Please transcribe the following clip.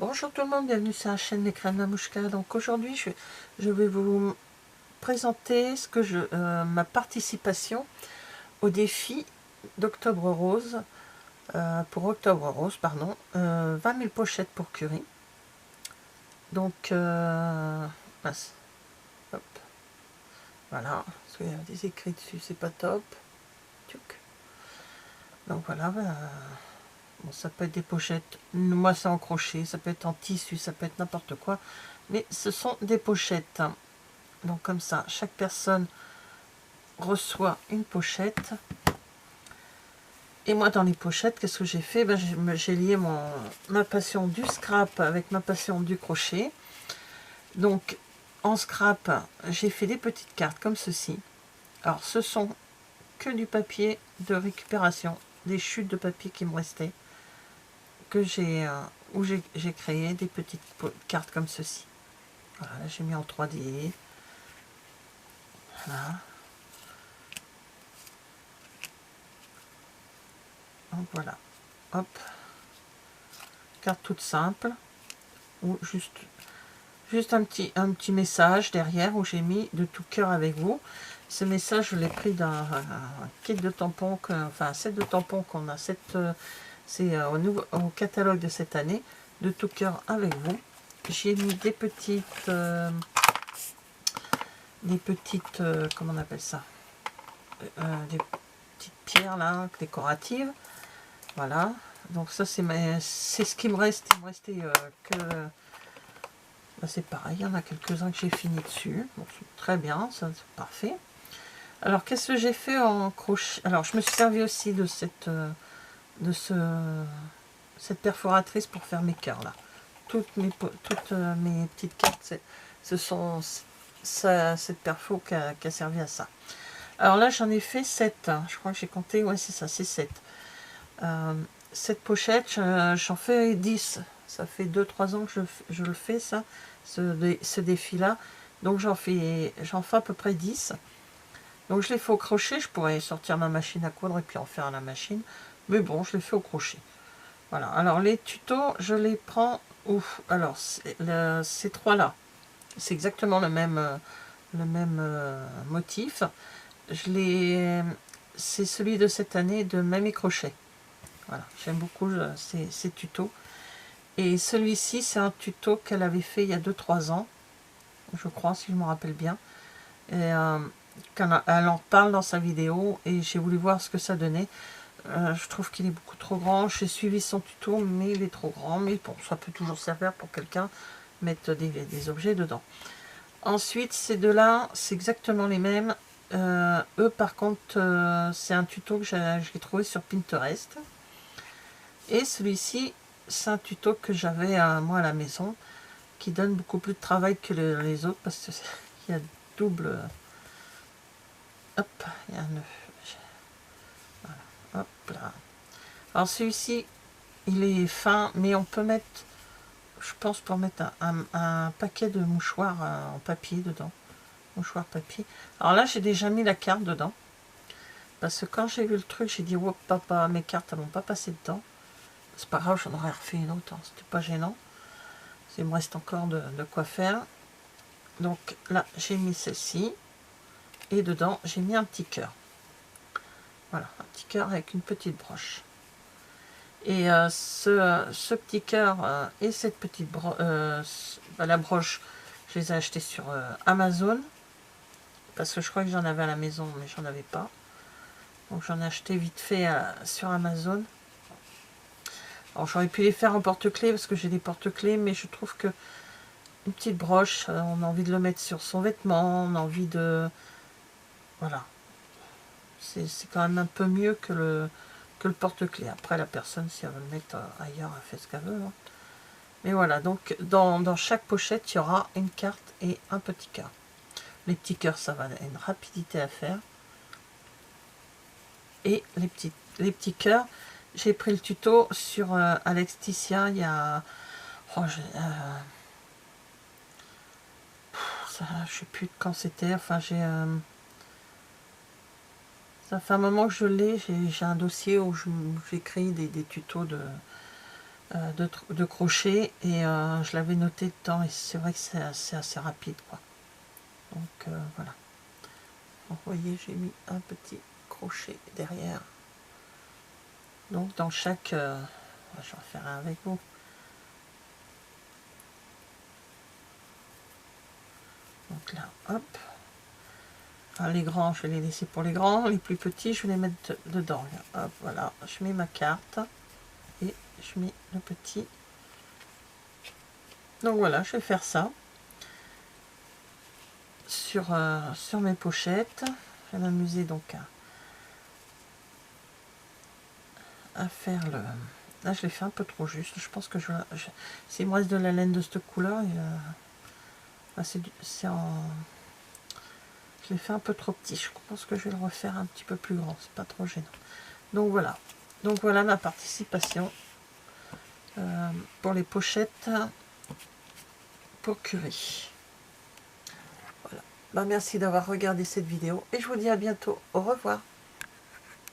Bonjour tout le monde, bienvenue sur la chaîne Les Crèmes Mamouchka. Donc aujourd'hui je vais vous présenter ma participation au défi d'Octobre Rose, pour Octobre Rose, pardon, 20 000 pochettes pour Curie. Donc, mince, hop, voilà, parce qu'il y a des écrits dessus, c'est pas top. Tchouk. Donc voilà, bon, ça peut être des pochettes, moi c'est en crochet, ça peut être en tissu, ça peut être n'importe quoi, mais ce sont des pochettes. Donc comme ça, chaque personne reçoit une pochette. Et moi dans les pochettes, qu'est-ce que j'ai fait? J'ai lié ma passion du scrap avec ma passion du crochet. Donc en scrap, j'ai fait des petites cartes comme ceci. Alors ce sont que du papier de récupération, des chutes de papier qui me restaient, que où j'ai créé des petites cartes comme ceci. Voilà, j'ai mis en 3D. Voilà. Donc voilà, hop, carte toute simple, ou juste un petit message derrière où j'ai mis de tout cœur avec vous. Ce message, je l'ai pris d'un kit de tampons, enfin un set de tampons qu'on a, c'est au catalogue de cette année, de tout cœur avec vous. J'ai mis des petites, comment on appelle ça, des petites pierres là, décoratives. Voilà, donc ça c'est ce qui me reste. Il me restait que... c'est pareil, il y en a quelques-uns que j'ai fini dessus. Bon, très bien, ça c'est parfait. Alors qu'est-ce que j'ai fait en crochet? Alors je me suis servi aussi de cette perforatrice pour faire mes cœurs là. Toutes mes petites cartes, ce sont cette perfo qui a servi à ça. Alors là j'en ai fait 7, hein. Je crois que j'ai compté, ouais c'est ça, c'est 7. Cette pochette, j'en fais 10. Ça fait 2-3 ans que je le fais, ça, ce défi-là. Donc j'en fais à peu près 10. Donc je l'ai fait au crochet. Je pourrais sortir ma machine à coudre et puis en faire à la machine. Mais bon, je l'ai fait au crochet. Voilà. Alors les tutos, je les prends où? Alors, ces trois-là, c'est exactement le même motif. C'est celui de cette année de Mamie Crochet. Voilà, j'aime beaucoup ces tutos. Et celui-ci, c'est un tuto qu'elle avait fait il y a 2-3 ans, je crois, si je me rappelle bien. Et elle en parle dans sa vidéo, et j'ai voulu voir ce que ça donnait. Je trouve qu'il est beaucoup trop grand. J'ai suivi son tuto, mais il est trop grand. Mais bon, ça peut toujours servir pour quelqu'un, mettre des objets dedans. Ensuite, ces deux-là, c'est exactement les mêmes. Eux, par contre, c'est un tuto que j'ai trouvé sur Pinterest. Et celui-ci, c'est un tuto que j'avais moi à la maison, qui donne beaucoup plus de travail que les autres, parce qu'il y a double... Hop, il y a un œuf. Voilà, hop là. Alors celui-ci, il est fin, mais on peut mettre, je pense, pour mettre un paquet de mouchoirs en papier dedans. Mouchoir papier. Alors là, j'ai déjà mis la carte dedans. Parce que quand j'ai vu le truc, j'ai dit, oh papa, mes cartes, elles vont pas passer dedans. C'est pas grave, j'en aurais refait une autre, hein, c'était pas gênant. Il me reste encore de quoi faire. Donc là, j'ai mis celle-ci. Et dedans, j'ai mis un petit cœur. Voilà, un petit cœur avec une petite broche. Et ce petit cœur et cette petite la broche, je les ai achetés sur Amazon. Parce que je crois que j'en avais à la maison, mais j'en avais pas. Donc j'en ai acheté vite fait sur Amazon. Alors j'aurais pu les faire en porte-clés parce que j'ai des porte-clés, mais je trouve que une petite broche, on a envie de le mettre sur son vêtement, on a envie de... Voilà. C'est quand même un peu mieux que le porte-clés. Après, la personne, si elle veut le mettre ailleurs, elle fait ce qu'elle veut. Hein. Mais voilà, donc dans chaque pochette, il y aura une carte et un petit cœur. Les petits cœurs, ça va une rapidité à faire. Et les petits cœurs, j'ai pris le tuto sur Alexticia il y a... Oh, je sais plus quand c'était. Enfin, ça fait un moment que je l'ai. J'ai un dossier où j'écris des tutos de crochet, et je l'avais noté dedans, et c'est vrai que c'est assez rapide, quoi. Donc voilà. Vous voyez, j'ai mis un petit crochet derrière. Donc dans chaque... je vais en faire un avec vous. Donc là, hop. Ah, les grands, je vais les laisser pour les grands. Les plus petits, je vais les mettre dedans. Hop, voilà. Je mets ma carte. Et je mets le petit. Donc voilà, je vais faire ça. Sur mes pochettes. Je vais m'amuser donc à faire le... Là, je l'ai fait un peu trop juste. Je pense que s'il me reste de la laine de cette couleur, c'est en... Je l'ai fait un peu trop petit. Je pense que je vais le refaire un petit peu plus grand. C'est pas trop gênant. Donc voilà. Donc voilà ma participation pour les pochettes pour Curie. Voilà. Bah, merci d'avoir regardé cette vidéo et je vous dis à bientôt. Au revoir.